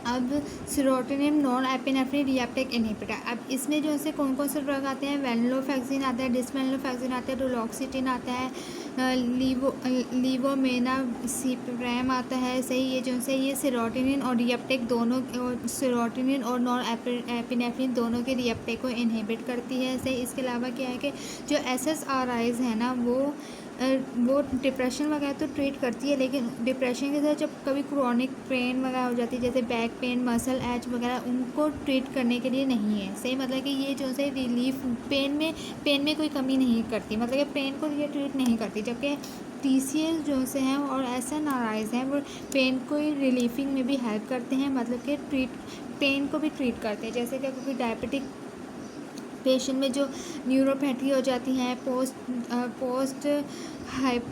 अब serotonin non epinephrine reuptake inhibitor. अब इसमें जो है कौन कौन से ड्रग आते हैं, वेनलोफेक्सिन आता है, डिसवेनलोफेक्सिन आता है, डुलोक्सिटिन आता है, लीवोमेनासिप्रैम आता है। सही, ये जो है ये सेरोटोनिन और रीअपटेक दोनों, सेरोटोनिन और नॉन एपिनेफ्रिन दोनों के रीअपटेक को इनहिबिट करती है। सही, इसके अलावा क्या है कि जो SSRIs है ना वो डिप्रेशन वगैरह तो ट्रीट करती है, लेकिन डिप्रेशन के साथ जब कभी क्रोनिक पेन वगैरह हो जाती है जैसे बैक पेन, मसल एच वगैरह, उनको ट्रीट करने के लिए नहीं है। सही, मतलब कि ये जो है रिलीफ पेन में कोई कमी नहीं करती, मतलब कि पेन को ये ट्रीट नहीं करती। जबकि TCS जो से हैं और SNRIs हैं वो पेन को रिलीफिंग में भी हेल्प करते हैं, मतलब कि पेन को भी ट्रीट करते हैं। जैसे कि क्योंकि डायबिटिक पेशेंट में जो न्यूरोपैथी हो जाती हैं, पोस्ट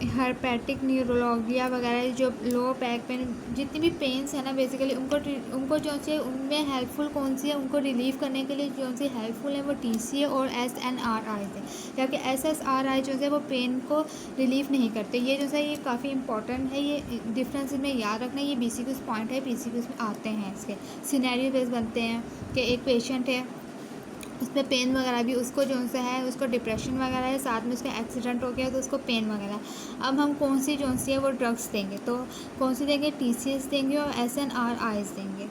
हाइपैटिक न्यूरोलॉगिया वगैरह, जो लो बैक पेन, जितनी भी पेन्स है ना बेसिकली उनको जो से उनमें हेल्पफुल कौन सी है, उनको रिलीव करने के लिए जो सी हेल्पफुल है वो TCA और SNRI है। जबकि SSRI जो है वो पेन को रिलीव नहीं करते। ये जो है ये काफ़ी इंपॉर्टेंट है, ये डिफरेंस में याद रखना। ये BCQs पॉइंट है, BCQs में आते हैं, इसके सिनेरियो बेस बनते हैं कि एक पेशेंट है, उसमें पेन वगैरह भी, उसको जो सा है उसको डिप्रेशन वगैरह है, साथ में उसका एक्सीडेंट हो गया तो उसको पेन वगैरह। अब हम कौन सी जो सी है वो ड्रग्स देंगे, तो कौन सी देंगे, TCS देंगे और SNRIs देंगे।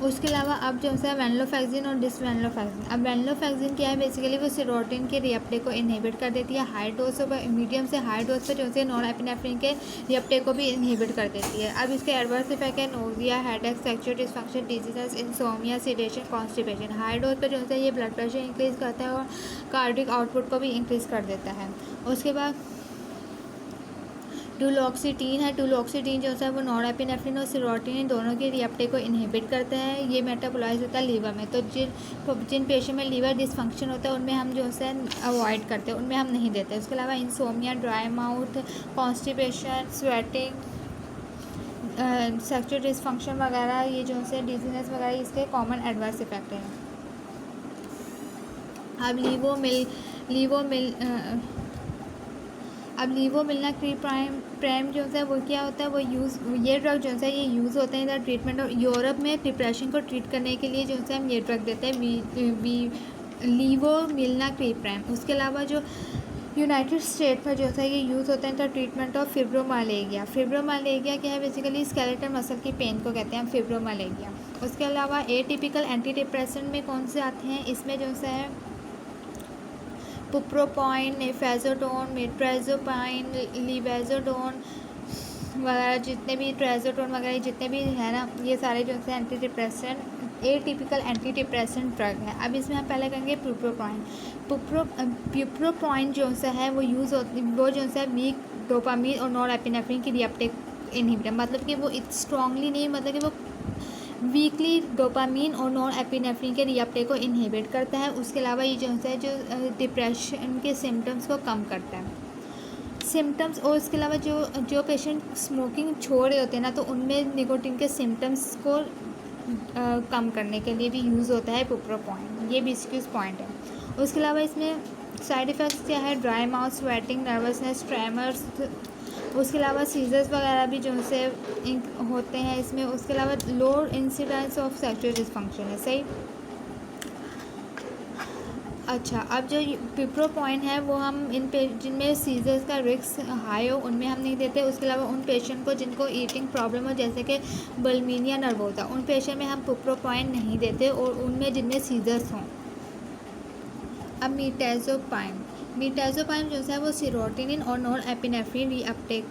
उसके अलावा अब जो है वेनलोफेक्सिन और डिसवेनलोफेक्सिन। अब वेनलोफेक्सिन क्या है, बेसिकली वो सेरोटोनिन के रीअपटेक को इनहिबिट कर देती है। हाई डोज पर, मीडियम से हाई डोज पर जो है नॉन एपिनेफ्रिन के रीअपटेक को भी इनहिबिट कर देती है। अब इसके एडवर्स इफेक्ट है nausea, headache, sexual dysfunction, diseases, insomnia, sedation, constipation. High dose पर जो है ये ब्लड प्रेशर इंक्रीज़ करता है और कार्डिक आउटपुट को भी इंक्रीज़ कर देता है। उसके बाद डुलोक्सिटीन है। डुलोक्सिटीन जो है वो नॉन एपिनेफ्रिन और सेरोटोनिन दोनों के रीअपटेक को इनहिबिट करता है। ये मेटाबोलाइज होता है लीवर में, तो जिन पेशेंट में लीवर डिसफंक्शन होता है उनमें हम जो है अवॉइड करते हैं, उनमें हम नहीं देते। उसके अलावा insomnia, dry mouth, constipation, sweating, sexual dysfunction वगैरह, ये जो है डिजीनेस वगैरह, इसके कॉमन एडवर्स इफेक्ट हैं। अब लीवोमिलना प्रेम जो है वो क्या होता है, ये ड्रग जो है ये यूज़ होते हैं इधर ट्रीटमेंट, और यूरोप में डिप्रेशन को ट्रीट करने के लिए जो है हम ये ड्रग देते हैं, लीवोमिलना प्रेम। उसके अलावा जो यूनाइटेड स्टेट में जो है ये यूज़ होता है इधर ट्रीटमेंट ऑफ फिब्रोमालेगिया। फिब्रोमालेगिया क्या है, बेसिकली स्केलेटल मसल की पेन को कहते हैं हम फिब्रोमालेगिया। उसके अलावा एटिपिकल एंटी डिप्रेसेंट में कौन से आते हैं, इसमें जो है पुप्रोपाइन, नेफेजोडोन, मेट्राजोपाइन, लिवेजोडोन वगैरह, जितने भी ट्राजोडोन वगैरह जितने भी है ना, ये सारे जो है anti depressant, atypical anti depressant drug है। अब इसमें हम पहले करेंगे पुप्रोपाइन। पुप्रोपाइन जो है वो यूज़ होती, वो जो है वीक डोपामीन और नॉन एपिनेफ्रिन की रीअपटेक इनहिबिटर, मतलब कि वो स्ट्रांगली नहीं, मतलब कि वो वीकली डोपामीन और नॉन एपिनेफ्रिन के रीअपटेक को इनहिबिट करता है। उसके अलावा ये जो है जो डिप्रेशन के सिम्टम्स को कम करता है, सिम्टम्स। और इसके अलावा जो पेशेंट स्मोकिंग छोड़ रहे होते हैं ना, तो उनमें निकोटीन के सिम्टम्स को कम करने के लिए भी यूज़ होता है पुप्रोपाइन। ये भी इसकी पॉइंट है। उसके अलावा इसमें साइड इफ़ेक्ट्स क्या है, dry mouth, sweating, nervousness, tremors, उसके अलावा सीजर्स वगैरह भी जो से होते हैं इसमें। उसके अलावा लो इंसिडेंस ऑफ सेक्सुअल डिसफंक्शन है। सही, अच्छा। अब जो पिप्रोपाइन है वो हम जिनमें सीजर्स का रिस्क हाई हो उनमें हम नहीं देते। उसके अलावा उन पेशेंट को जिनको ईटिंग प्रॉब्लम हो, जैसे कि बुलिमिया नर्वोसा, उन पेशेंट में हम पिप्रोपाइन नहीं देते, और उनमें जिनमें सीजर्स हों। अब मीटाजोपाइन जो है वो सेरोटोनिन और नॉन एपिनेफ्रिन रीअपटेक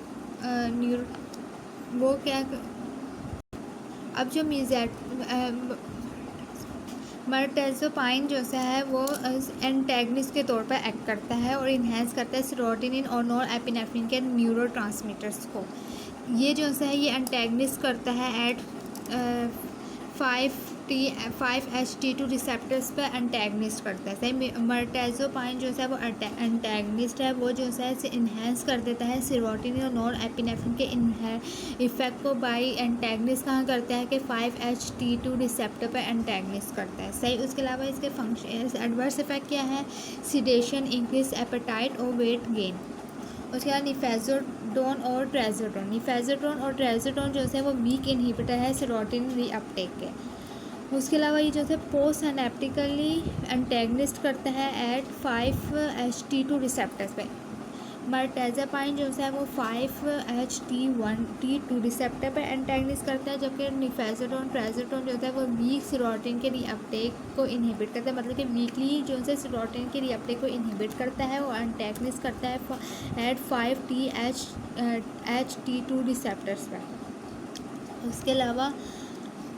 वो क्या। अब जो मर्टेजोपाइन जो है वो एंटेगनिस्ट के तौर पर एक्ट करता है और इन्हेंस करता है सेरोटोनिन और नॉन एपिनेफ्रिन के न्यूरोट्रांसमीटर्स को। ये जो है ये एंटेगनिस्ट करता है एट 5-HT2 रिसेप्टर्स पर एंटेगनिस्ट करता है। सही, मर्टेजोपाइन जो है वो एंटेगनिस्ट है, वो जो है इसे इन्हेंस कर देता है सेरोटोनिन और नॉन एपिनेफ्रिन के इफेक्ट को बाई एंटेगनिस्ट कहाँ करता है कि 5-HT2 रिसेप्टर पर एंटेगनिस्ट करता है। सही, उसके अलावा इसके फंक्शन एडवर्स इफेक्ट क्या है, सीडेशन, इंक्रीज एपेटाइट और वेट गेन। उसके बाद निफेज़ोडोन और ट्राज़ोडोन। निफेज़ोडोन और ट्राज़ोडोन जो है वो वीक इनहिबिटर है सेरोटोनिन रीअपटेक के। उसके अलावा ये जो है पोस्ट सिनैप्टिकली एंटेगनिस्ट करता है एट 5-HT2 रिसेप्टर्स पे। मर्टेज़ापाइन जो है वो 5-HT1T2 रिसेप्टर पर एंटेगनिस्ट करता है, जबकि निफेज़ोडोन ट्राज़ोडोन जो है वो वीक सेरोटोनिन के रीअपटेक को इनहिबिट करता है, मतलब कि वीकली जो है सेरोटोनिन के रीअपटेक को इनहिबिट करता है और एंटेगनिस्ट करता है एट 5-HT2 रिसेप्टर्स पर। उसके अलावा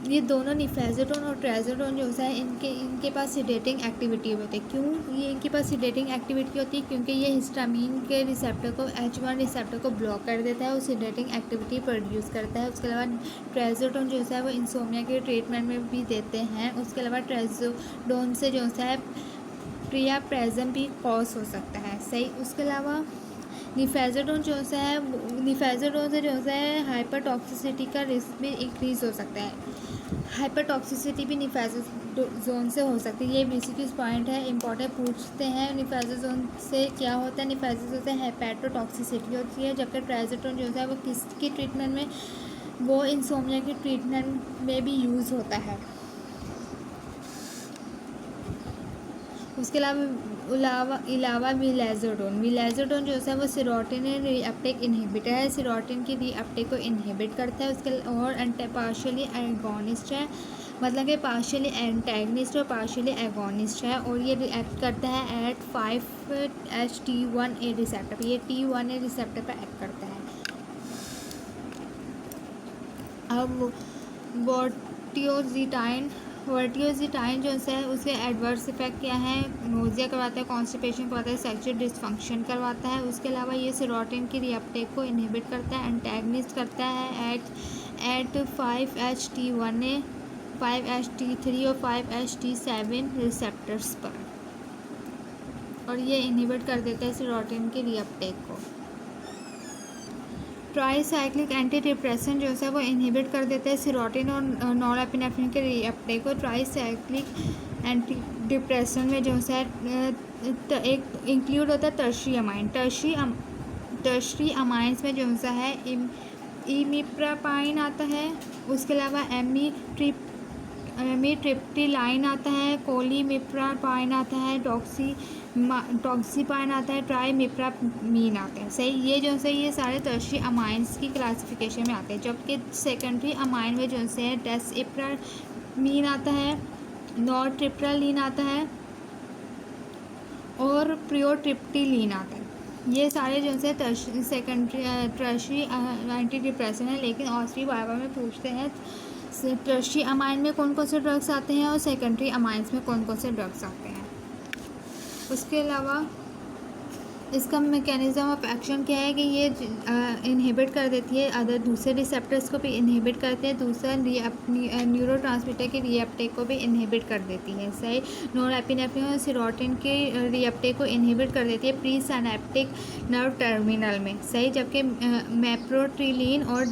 ये दोनों निफेज़ोडोन और ट्राज़ोडोन जो है इनके पास सिडेटिंग एक्टिविटी होती है। क्यों ये इनके पास सिडेटिंग एक्टिविटी होती है? क्योंकि ये हिस्टामीन के रिसेप्टर को H1 रिसेप्टर को ब्लॉक कर देता है और सिडेटिंग एक्टिविटी प्रोड्यूस करता है। उसके अलावा ट्राज़ोडोन जो है वो इंसोमिया के ट्रीटमेंट में भी देते हैं। उसके अलावा ट्राज़ोडोन से जो है प्रियाप्रेज़म भी कॉज हो सकता है। सही। उसके अलावा निफेज़ोडोन से जो है हाइपरटॉक्सिसिटी का रिस्क भी इंक्रीज़ हो सकता है। हाइपरटॉक्सिसिटी भी निफेज़ोडोन से हो सकती है। ये बेसिक पॉइंट है, इंपॉर्टेंट पूछते हैं। निफेज़ोडोन से क्या होता है? निफेज़ोडोन से हेपेटोटॉक्सिसिटी होती है, जबकि ट्राज़ोडोन जो है वो किसकी ट्रीटमेंट में, वो इंसोमिया की ट्रीटमेंट में भी यूज़ होता है। उसके अलावा विलाज़ोडोन जो है वो सेरोटोनिन रीअपटेक इनहिबिटर है, सेरोटोनिन की रीअपटेक को इनहिबिट करता है। उसके और पार्शियली एगोनिस्ट है, मतलब कि पार्शियली एंटेगनिस्ट और पार्शियली एगोनिस्ट है, और ये रिएक्ट करता है एट 5-HT1A रिसेप्टर पर। ये T1A रिसेप्टर पर एक्ट करता है। अब वर्टियोजिटाइन जो है उसके एडवर्स इफेक्ट क्या है? नोजिया करवाता है, कॉन्स्टिपेशन करवाता है, सेक्सुअल डिसफंक्शन करवाता है। उसके अलावा ये सेरोटोनिन की रीअपटेक को इनहिबिट करता है, एंटेगनिस्ट करता है एट 5-HT1A, 5-HT3 और 5-HT7 रिसेप्टर्स पर, और ये इनहिबिट कर देता है सेरोटोनिन की रीअपटेक को। ट्राईसाइक्लिक एंटी डिप्रेशन जो है वो इनहिबिट कर देते हैं सेरोटोनिन और नॉरएपिनेफ्रिन के रीअपटेक को। ट्राईसाइक्लिक एंटी डिप्रेशन में जो है एक इंक्लूड होता है टर्शरी अमाइन। टर्शरी अमाइंस में जो है इमिप्रापाइन आता है। उसके अलावा एमीट्रिप्टिलाइन आता है, कोलिमिप्रापाइन आता है, टॉक्सीपाइन आता है, ट्राईमिप्रामीन आते हैं। सही। ये जो है ये सारे टर्शरी अमाइंस की क्लासिफिकेशन में आते हैं, जबकि सेकेंडरी अमाइन में जो है डेसिप्रामीन आता है, नॉरट्रिप्टालीन आता है और प्रियोट्रिप्टिलीन आता है। ये सारे जो है टर्शरी एंटी डिप्रेशन है। लेकिन ऑस्ट्री वाइवा में पूछते हैं टर्शरी अमाइन में कौन कौन से ड्रग्स आते हैं और सेकेंडरी अमाइंस में कौन कौन से ड्रग्स आते हैं। उसके अलावा इसका मैकेनिज़्म ऑफ एक्शन क्या है कि ये इनहिबिट कर देती है अदर दूसरे रिसेप्टर्स को भी इनहिबिट करते हैं, दूसरा न्यूरोट्रांसमीटर के रीअपटेक को भी इनहिबिट कर देती है। सही। नॉरएपिनेफ्रिन और सेरोटोनिन के रीअपटेक को इनहिबिट कर देती है प्री सिनैप्टिक नर्व टर्मिनल में। सही। जबकि मेप्रोट्रिलीन और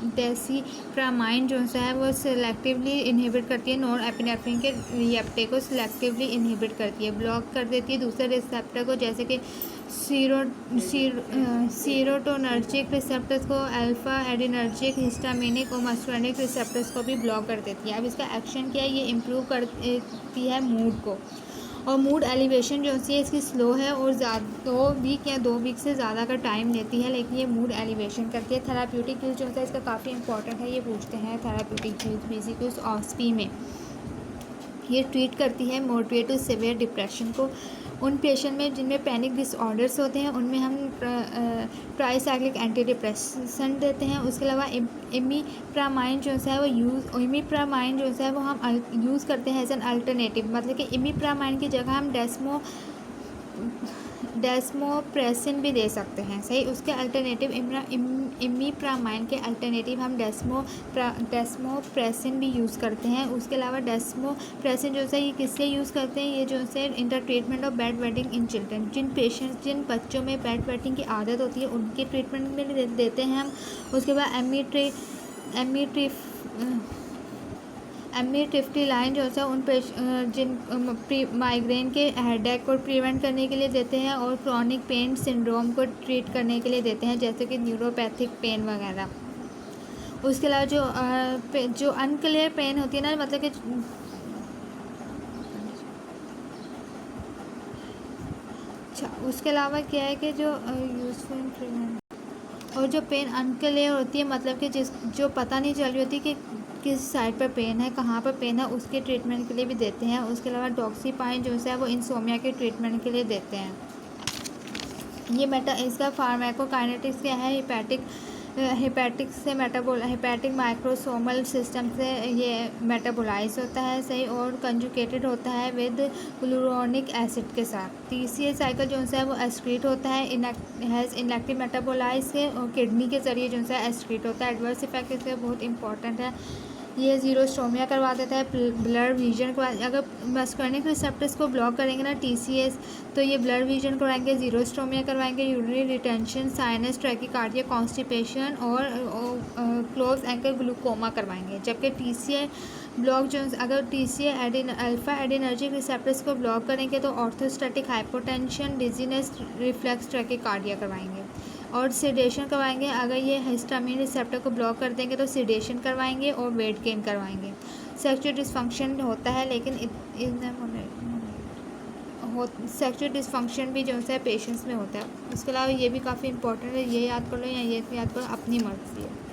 डेसिप्रामाइन जो है वो सिलेक्टिवली इनहिबिट करती है नॉरएपिनेफ्रिन के रीअपटेक को सिलेक्टिवली इनहिबिट करती है, ब्लॉक कर देती है दूसरे रिसेप्टर को, जैसे कि सीरोटोनर्जिक रिसेप्टर्स को, अल्फा एडिनर्जिक, हिस्टामिनिक और मस्कुलिनिक रिसेप्टर्स को भी ब्लॉक कर देती है। अब इसका एक्शन क्या है? ये इम्प्रूव करती है मूड को, और मूड एलिवेशन जो है इसकी स्लो है और 2 वीक से ज़्यादा का टाइम लेती है, लेकिन ये मूड एलिवेशन करती है। थेराप्यूटिक यूज जो है इसका काफ़ी इंपॉर्टेंट है, ये पूछते हैं थेराप्यूटिक यूज बेसिक ऑस्पी में। ये ट्रीट करती है मॉडरेट टू सीवियर डिप्रेशन को। उन पेशेंट में जिनमें पैनिक डिसऑर्डर्स होते हैं उनमें हम ट्राईसाइक्लिक एंटी डिप्रेसेंट देते हैं। उसके अलावा इमिप्रामाइन जो है वो हम यूज़ करते हैं एज एन अल्टरनेटिव, मतलब कि इमिप्रामाइन की जगह हम डेस्मोप्रेसिन भी दे सकते हैं। सही। उसके अल्टरनेटिव इमिप्रामाइन के अल्टरनेटिव हम डेस्मोप्रेसिन भी यूज़ करते हैं। उसके अलावा डेस्मोप्रेसिन जो है ये किससे यूज़ करते हैं? ये जो है in the treatment of bed wetting in children, जिन बच्चों में बेड वेटिंग की आदत होती है उनके ट्रीटमेंट में देते हैं हम। उसके बाद एमिट्रिप्टिलाइन जो है उन जिन माइग्रेन के हेडेक को प्रिवेंट करने के लिए देते हैं और क्रॉनिक पेन सिंड्रोम को ट्रीट करने के लिए देते हैं, जैसे कि न्यूरोपैथिक पेन वगैरह। उसके अलावा जो अनक्लियर पेन होती है ना, मतलब कि अच्छा, उसके अलावा क्या है कि जो यूजफुल प्रिवेंट और जो पेन अनक्लियर होती है, मतलब कि जो पता नहीं चल रही होती कि किस साइड पर पेन है, कहाँ पर पेन है, उसके ट्रीटमेंट के लिए भी देते हैं। उसके अलावा डॉक्सीपाइन जो है वो इंसोमिया के ट्रीटमेंट के लिए देते हैं। ये इसका फार्माकोकाइनेटिक्स क्या है, हेपेटिक माइक्रोसोमल सिस्टम से ये मेटाबोलाइज होता है, सही, और कंजुकेटेड होता है विद ग्लूरोनिक एसिड के साथ। TCA साइकिल जो है वो एक्सक्रीट होता है, हैज़ इनएक्टिव मेटाबोलाइज से, और किडनी के ज़रिए जो है एक्सक्रीट होता है। एडवर्स इफेक्ट इसके बहुत इंपॉर्टेंट है। ये ज़ीरोस्टोमिया करवा देता है, ब्लड विजन को। अगर मस्कुलिनिक रिसेप्टर्स को ब्लॉक करेंगे ना TCS, तो ये ब्लड विजन करवाएंगे, ज़ीरोस्टोमिया करवाएंगे, urinary retention, sinus, tachycardia, constipation और क्लोज एंकल ग्लूकोमा करवाएंगे। जबकि TCA ब्लॉक जो अगर TCA अल्फा एडिनर्जिक रिसेप्टर्स को ब्लॉक करेंगे तो orthostatic hypotension, dizziness, reflex tachycardia करवाएंगे और सिडेशन करवाएंगे। अगर ये हिस्टामिन रिसेप्टर को ब्लॉक कर देंगे तो सिडेशन करवाएंगे और वेट गेन करवाएंगे। सेक्सुअल डिसफंक्शन होता है, लेकिन सेक्सुअल डिसफंक्शन भी जो है पेशेंट्स में होता है। इसके अलावा ये भी काफ़ी इंपॉर्टेंट है, ये याद कर लो या ये याद करो, अपनी मर्ज़ी है।